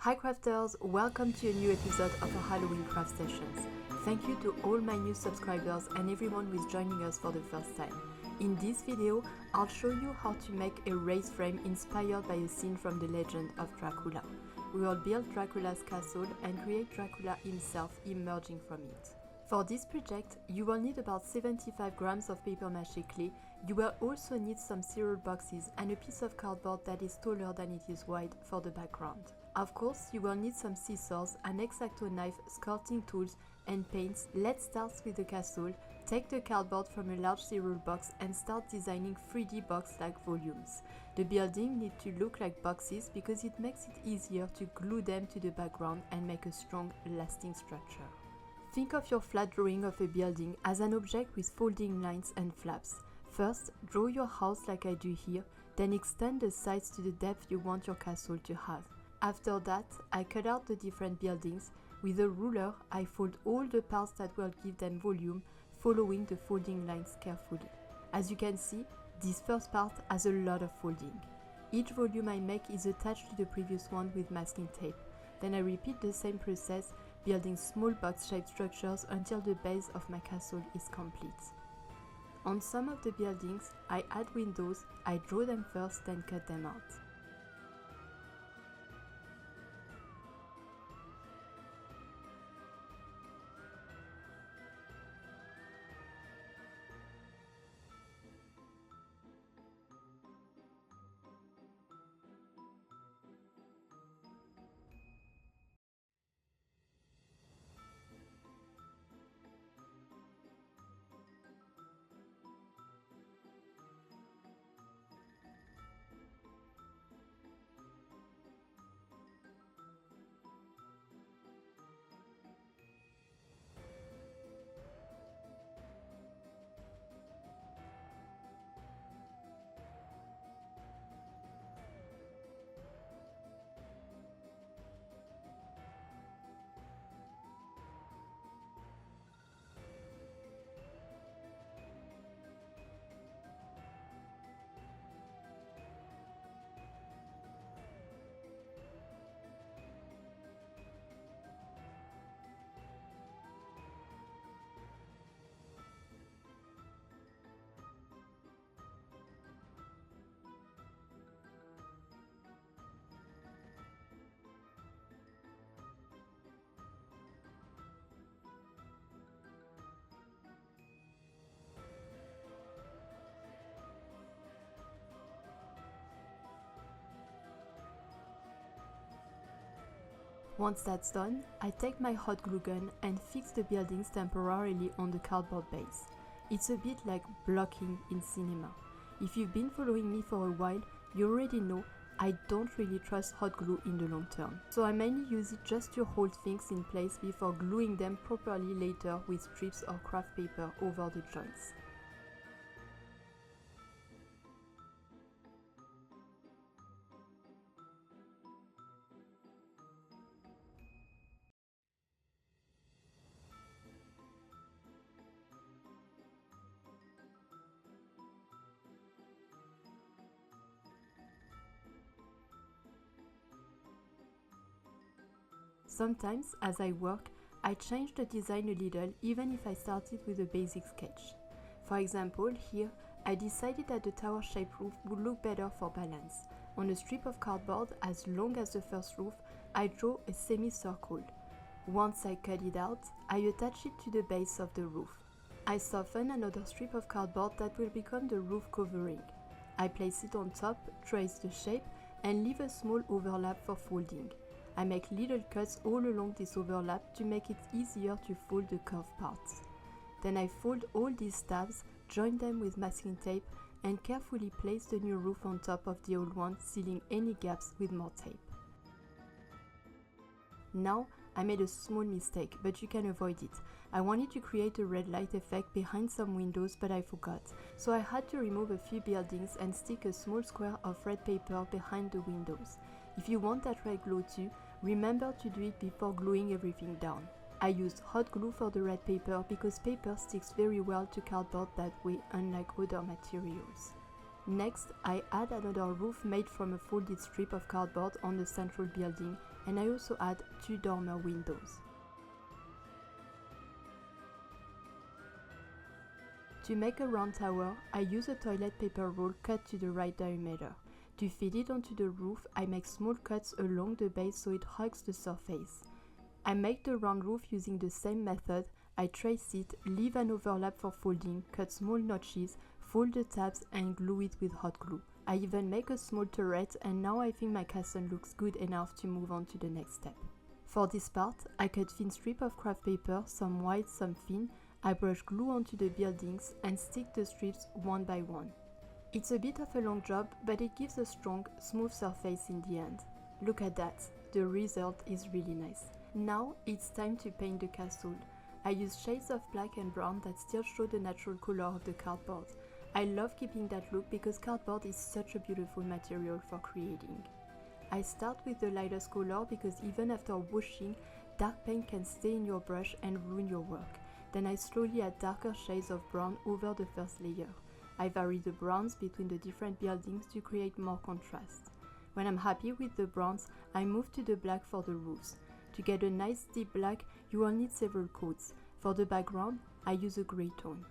Hi crafters, welcome to a new episode of our Halloween craft sessions. Thank you to all my new subscribers and everyone who is joining us for the first time. In this video, I'll show you how to make a raised frame inspired by a scene from the legend of Dracula. We will build Dracula's castle and create Dracula himself emerging from it. For this project, you will need about 75 grams of paper mache clay. You will also need some cereal boxes and a piece of cardboard that is taller than it is wide for the background. Of course, you will need some scissors, an X-Acto knife, sculpting tools and paints. Let's start with the castle. Take the cardboard from a large cereal box and start designing 3D box-like volumes. The building needs to look like boxes because it makes it easier to glue them to the background and make a strong, lasting structure. Think of your flat drawing of a building as an object with folding lines and flaps. First, draw your house like I do here, then extend the sides to the depth you want your castle to have. After that, I cut out the different buildings. With a ruler, I fold all the parts that will give them volume, following the folding lines carefully. As you can see, this first part has a lot of folding. Each volume I make is attached to the previous one with masking tape. Then I repeat the same process, building small box-shaped structures until the base of my castle is complete. On some of the buildings, I add windows. I draw them first, then cut them out. Once that's done, I take my hot glue gun and fix the buildings temporarily on the cardboard base. It's a bit like blocking in cinema. If you've been following me for a while, you already know I don't really trust hot glue in the long term. So I mainly use it just to hold things in place before gluing them properly later with strips or craft paper over the joints. Sometimes, as I work, I change the design a little even if I started with a basic sketch. For example, here, I decided that the tower-shaped roof would look better for balance. On a strip of cardboard as long as the first roof, I draw a semicircle. Once I cut it out, I attach it to the base of the roof. I soften another strip of cardboard that will become the roof covering. I place it on top, trace the shape, and leave a small overlap for folding. I make little cuts all along this overlap to make it easier to fold the curved parts. Then I fold all these tabs, join them with masking tape, and carefully place the new roof on top of the old one, sealing any gaps with more tape. Now, I made a small mistake, but you can avoid it. I wanted to create a red light effect behind some windows, but I forgot. So I had to remove a few buildings and stick a small square of red paper behind the windows. If you want that red glow too, remember to do it before gluing everything down. I used hot glue for the red paper because paper sticks very well to cardboard that way, unlike other materials. Next, I add another roof made from a folded strip of cardboard on the central building and I also add 2 dormer windows. To make a round tower, I use a toilet paper roll cut to the right diameter. To fit it onto the roof, I make small cuts along the base so it hugs the surface. I make the round roof using the same method. I trace it, leave an overlap for folding, cut small notches, fold the tabs and glue it with hot glue. I even make a small turret, and now I think my castle looks good enough to move on to the next step. For this part, I cut thin strips of craft paper, some wide, some thin. I brush glue onto the buildings and stick the strips one by one. It's a bit of a long job, but it gives a strong, smooth surface in the end. Look at that, the result is really nice. Now it's time to paint the castle. I use shades of black and brown that still show the natural color of the cardboard. I love keeping that look because cardboard is such a beautiful material for creating. I start with the lightest color because even after washing, dark paint can stay in your brush and ruin your work. Then I slowly add darker shades of brown over the first layer. I vary the browns between the different buildings to create more contrast. When I'm happy with the browns, I move to the black for the roofs. To get a nice deep black, you will need several coats. For the background, I use a grey tone.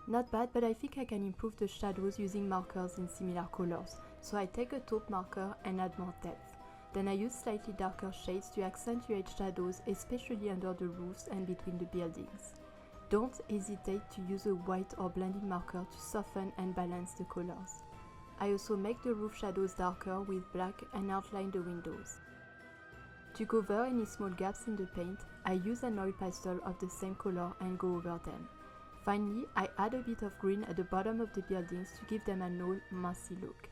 Not bad, but I think I can improve the shadows using markers in similar colors, so I take a taupe marker and add more depth. Then I use slightly darker shades to accentuate shadows, especially under the roofs and between the buildings. Don't hesitate to use a white or blending marker to soften and balance the colors. I also make the roof shadows darker with black and outline the windows. To cover any small gaps in the paint, I use an oil pastel of the same color and go over them. Finally, I add a bit of green at the bottom of the buildings to give them an old, mossy look.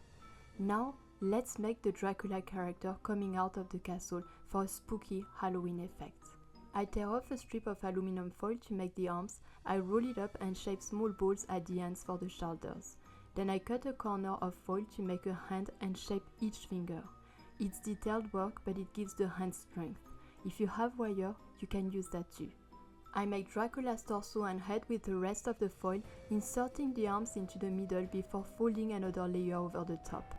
Now, let's make the Dracula character coming out of the castle for a spooky Halloween effect. I tear off a strip of aluminum foil to make the arms. I roll it up and shape small balls at the ends for the shoulders. Then I cut a corner of foil to make a hand and shape each finger. It's detailed work, but it gives the hand strength. If you have wire, you can use that too. I make Dracula's torso and head with the rest of the foil, inserting the arms into the middle before folding another layer over the top.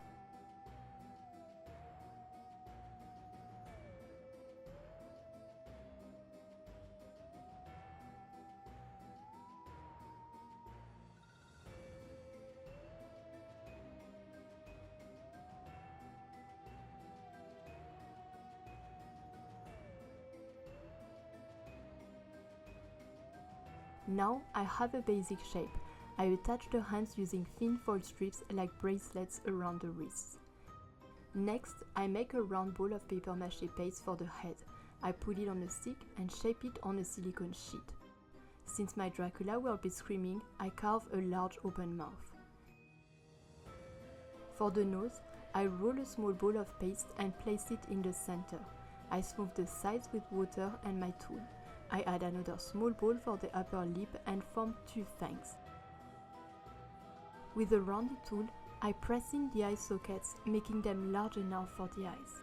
Now I have a basic shape. I attach the hands using thin foil strips like bracelets around the wrists. Next, I make a round ball of paper mache paste for the head. I put it on a stick and shape it on a silicone sheet. Since my Dracula will be screaming, I carve a large open mouth. For the nose, I roll a small ball of paste and place it in the center. I smooth the sides with water and my tool. I add another small ball for the upper lip and form 2 fangs. With a rounded tool, I press in the eye sockets, making them large enough for the eyes.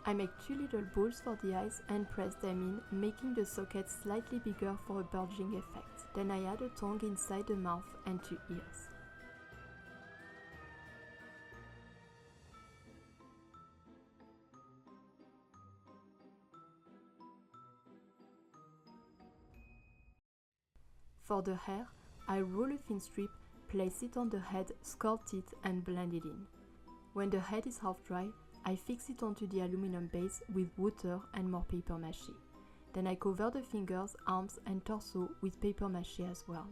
I make 2 little balls for the eyes and press them in, making the sockets slightly bigger for a bulging effect. Then I add a tongue inside the mouth and 2 ears. For the hair, I roll a thin strip, place it on the head, sculpt it and blend it in. When the head is half dry, I fix it onto the aluminum base with water and more paper mache. Then I cover the fingers, arms and torso with paper mache as well.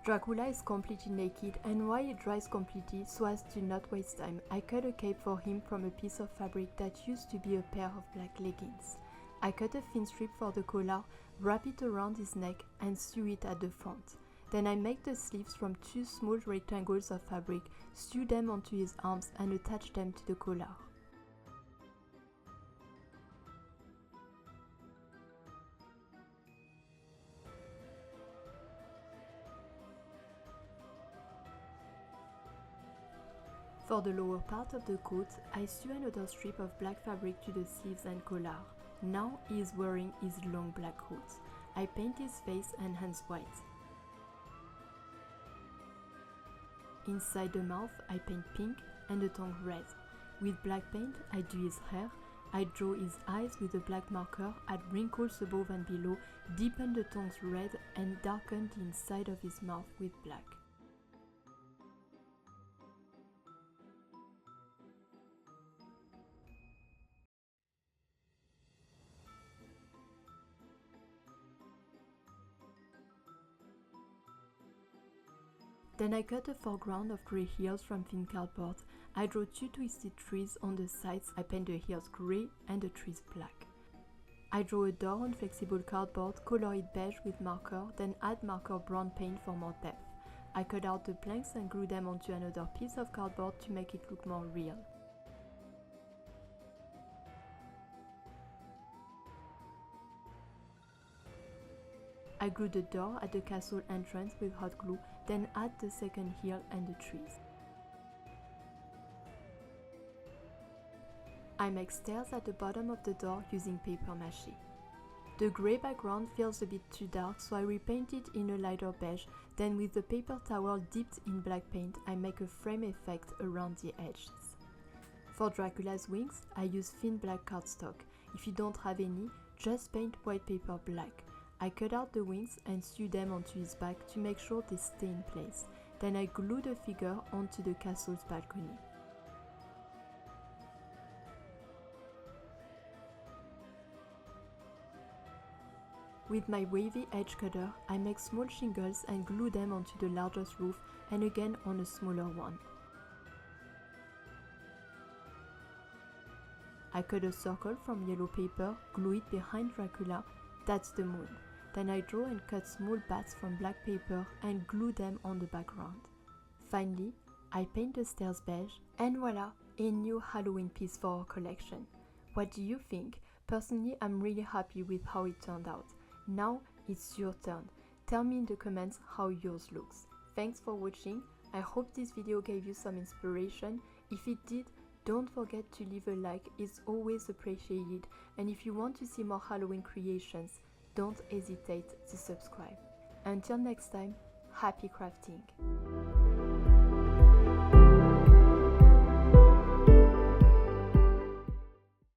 Dracula is completely naked, and while it dries completely so as to not waste time, I cut a cape for him from a piece of fabric that used to be a pair of black leggings. I cut a thin strip for the collar, wrap it around his neck and sew it at the front. Then I make the sleeves from 2 small rectangles of fabric, sew them onto his arms and attach them to the collar. For the lower part of the coat, I sew another strip of black fabric to the sleeves and collar. Now he is wearing his long black coat. I paint his face and hands white. Inside the mouth, I paint pink and the tongue red. With black paint, I do his hair. I draw his eyes with a black marker, add wrinkles above and below, deepen the tongues red and darken the inside of his mouth with black. Then I cut a foreground of grey heels from thin cardboard. I draw 2 twisted trees on the sides. I paint the heels grey and the trees black. I draw a door on flexible cardboard, color it beige with marker, then add marker brown paint for more depth. I cut out the planks and glue them onto another piece of cardboard to make it look more real. I glue the door at the castle entrance with hot glue, then add the second heel and the trees. I make stairs at the bottom of the door using paper mache. The grey background feels a bit too dark, so I repaint it in a lighter beige, then with the paper towel dipped in black paint, I make a frame effect around the edges. For Dracula's wings, I use thin black cardstock. If you don't have any, just paint white paper black. I cut out the wings and sew them onto his back to make sure they stay in place. Then I glue the figure onto the castle's balcony. With my wavy edge cutter, I make small shingles and glue them onto the largest roof and again on a smaller one. I cut a circle from yellow paper, glue it behind Dracula, that's the moon. Then I draw and cut small bats from black paper and glue them on the background. Finally, I paint the stairs beige and voila, a new Halloween piece for our collection. What do you think? Personally, I'm really happy with how it turned out. Now it's your turn. Tell me in the comments how yours looks. Thanks for watching. I hope this video gave you some inspiration. If it did, don't forget to leave a like, it's always appreciated. And if you want to see more Halloween creations, don't hesitate to subscribe. Until next time, happy crafting!